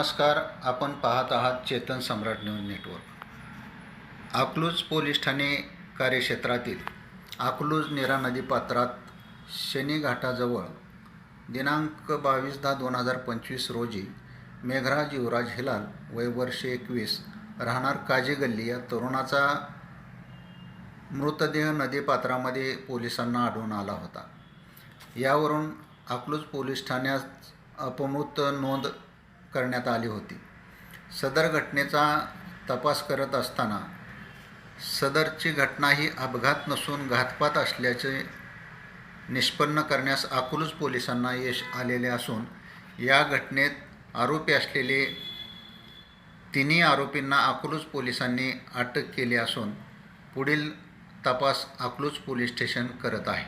नमस्कार. आपण पाहत आहात Chetan Samrat news network. Akluj police ठाणे कार्यक्षेत्रातील अकलूज नीरा नदीपात्रात शनी घाटाजवळ दिनांक 22/10/2025 रोजी मेघराज युवराज हिलाल वय वर्ष 21 राहणार काजी गल्ली या तरुणाचा मृतदेह नदीपात्रामध्ये पोलिसांना आढळून आला होता. यावरून अकलूज पोलीस ठाण्यात अपमृत नोंद करण्यात आली होती. सदर घटनेचा तपास करत असताना सदरची घटना ही अपघात नसून घातपात असल्याचे निष्पन्न करण्यास अकलूज पोलिसांना यश आलेले असून या घटनेत आरोपी असलेले तिन्ही आरोपींना अकलूज पोलिसांनी अटक केली असून पुढील तपास अकलूज पोलीस स्टेशन करत आहे.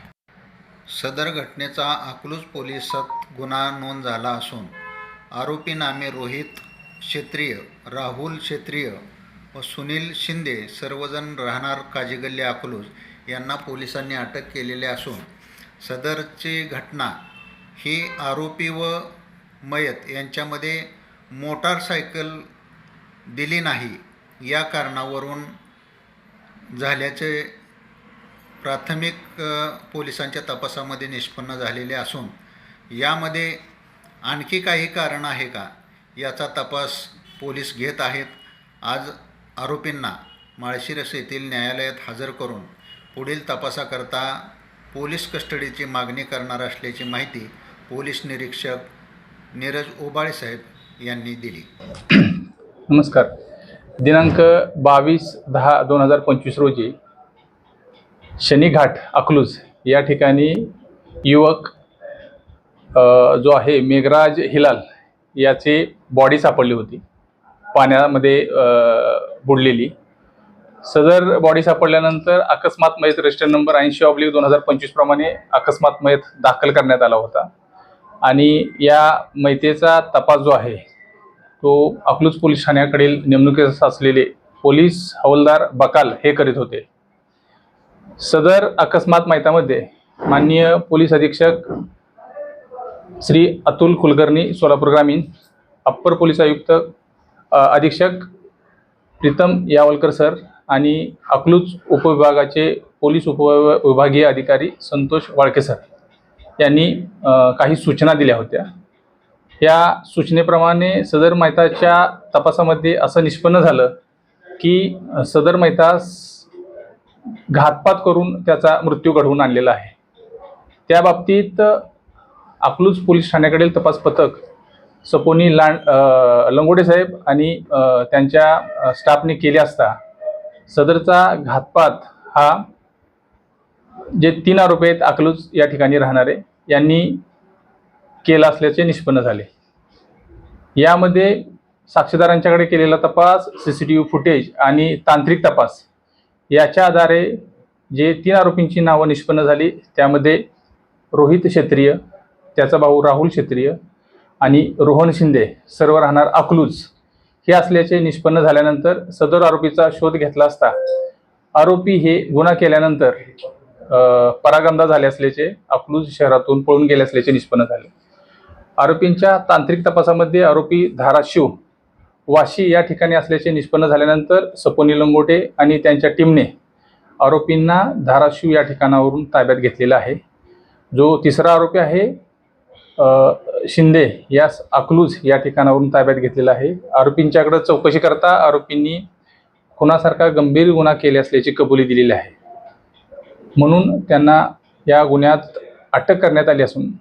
सदर घटनेचा अकलूज पोलिसात गुन्हा नोंद झाला असून आरोपी नामे रोहित क्षेत्रीय, राहुल क्षेत्रीय व सुनील शिंदे सर्वजण राहणार काजीगल्ली अकलूज यांना पोलिसांनी अटक केलेले असून सदरची घटना ही आरोपी व मयत यांच्यामध्ये मोटारसायकल दिली नाही या कारणावरून झाल्याचे प्राथमिक पोलिसांच्या तपासामध्ये निष्पन्न झालेले असून यामध्ये आणखी काही कारण आहे का याचा तपास पोलीस घेत आहेत. आज आरोपींना माळशिरस येथील न्यायालयात हजर करून पुढील तपासाकरता पोलीस कस्टडीची मागणी करणार असल्याची माहिती पोलीस निरीक्षक नीरज ओबाळे साहेब यांनी दिली. नमस्कार. दिनांक 22/10/2025 रोजी शनीघाट अकलूज या ठिकाणी युवक जो आहे मेघराज हिलाल याची बॉडी सापडली होती, पाण्यामध्ये बुडलेली. सदर बॉडी सापडल्यानंतर अकस्मात मयत रजिस्टर नंबर 80/2025 प्रमाणे अकस्मात मयत दाखल करण्यात आला होता आणि या मयतेचा तपास जो आहे तो अकलूज पोलीस ठाण्याकडील नेमणुकीस असलेले पोलीस हवालदार बकाल हे करीत होते. सदर अकस्मात मयतामध्ये माननीय पोलीस अधीक्षक श्री अतुल कुलकर्णी सोलापूर ग्रामीण, अप्पर पोलीस आयुक्त अधीक्षक प्रीतम यावलकर सर आणि अकलूज उपविभागाचे पोलीस उपविभागीय अधिकारी संतोष वाळके सर यांनी काही सूचना दिल्या होत्या. या सूचनेप्रमाणे सदर मयताच्या तपासामध्ये असं निष्पन्न झालं की सदर मयतास घातपात करून त्याचा मृत्यू घडवून आणलेला आहे. त्या बाबतीत अकलूज पोलीस ठाण्याकडील तपास पथक सपोनी लंगोटे साहेब आणि त्यांच्या स्टाफने केले असता सदरचा घातपात हा जे 3 आरोपी आहेत अकलूज या ठिकाणी राहणारे यांनी केला असल्याचे निष्पन्न झाले. यामध्ये साक्षीदारांच्याकडे केलेला तपास, CCTV फुटेज आणि तांत्रिक तपास याच्या आधारे जे 3 आरोपींची नावं निष्पन्न झाली त्यामध्ये रोहित क्षेत्रीय, त्याचा भाऊ राहुल क्षेत्रीय आणि रोहन शिंदे सर्व राहणार अकलूज हे असल्याचे निष्पन्न झाल्यानंतर सदर आरोपीचा शोध घेतला असता आरोपी हे गुन्हा केल्यानंतर परागंदा झाले असल्याचे, अकलूज शहरातून पळून गेले असल्याचे निष्पन्न झाले. आरोपींच्या तांत्रिक तपासामध्ये आरोपी धाराशिव, वाशी या ठिकाणी असल्याचे निष्पन्न झाल्यानंतर सपोनी लंगोटे आणि त्यांच्या टीमने आरोपींना धाराशिव या ठिकाणावरून ताब्यात घेतलेला आहे. जो तिसरा आरोपी आहे शिंदे यास अकलूज या ठिकाणावरून ताब्यात घेतलेला आहे. आरोपींच्याकडे चौकशी करता आरोपींनी खुनासारखा गंभीर गुन्हा केले असल्याची कबुली दिलेली आहे, म्हणून त्यांना या गुन्ह्यात अटक करण्यात आली असून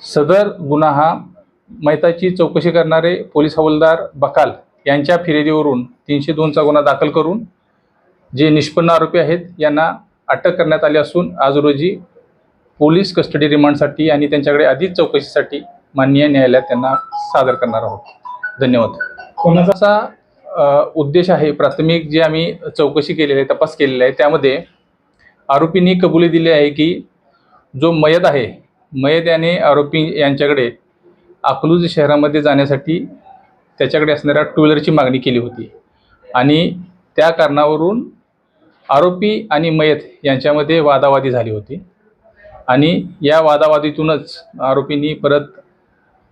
सदर गुन्हा हा मयताची चौकशी करणारे पोलीस हवालदार बकाल यांच्या फिर्यादीवरून 302चा गुन्हा दाखल करून जे निष्पन्न आरोपी आहेत यांना अटक करण्यात आली असून आज रोजी पोलीस कस्टडी रिमांडसाठी आणि त्यांच्याकडे अधिक चौकशीसाठी माननीय न्यायालयात त्यांना सादर करणार आहोत. धन्यवाद. कोणाचा उद्देश आहे, प्राथमिक जे आम्ही चौकशी केलेली आहे, तपास केलेला आहे, त्यामध्ये आरोपींनी कबुली दिली आहे की जो मयत आहे, मयत याने आरोपी यांच्याकडे अकलूज शहरामध्ये जाण्यासाठी त्याच्याकडे असणाऱ्या 2 व्हीलरची मागणी केली होती आणि त्या कारणावरून आरोपी आणि मयत यांच्यामध्ये वादावादी झाली होती आणि या वादावादीतूनच आरोपींनी परत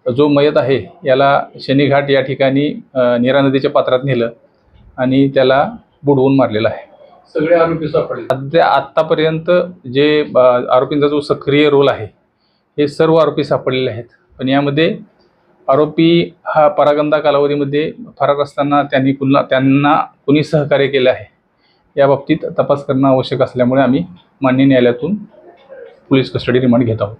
जो मयत आहे याला शनीघाट या ठिकाणी नीरा नदीच्या पात्रात नेलं आणि त्याला बुडवून मारलेलं आहे. सगळे आरोपी सापडले. आत्तापर्यंत जे आरोपींचा जो सक्रिय रोल आहे हे सर्व आरोपी सापडलेले आहेत. पण यामध्ये आरोपी हा परागंदा कालावधीमध्ये फरार असताना त्यांना कुणी सहकार्य केलं आहे याबाबतीत तपास करणं आवश्यक असल्यामुळे आम्ही माननीय न्यायालयातून पोलीस कस्टडी रिमांड घेत आहोत.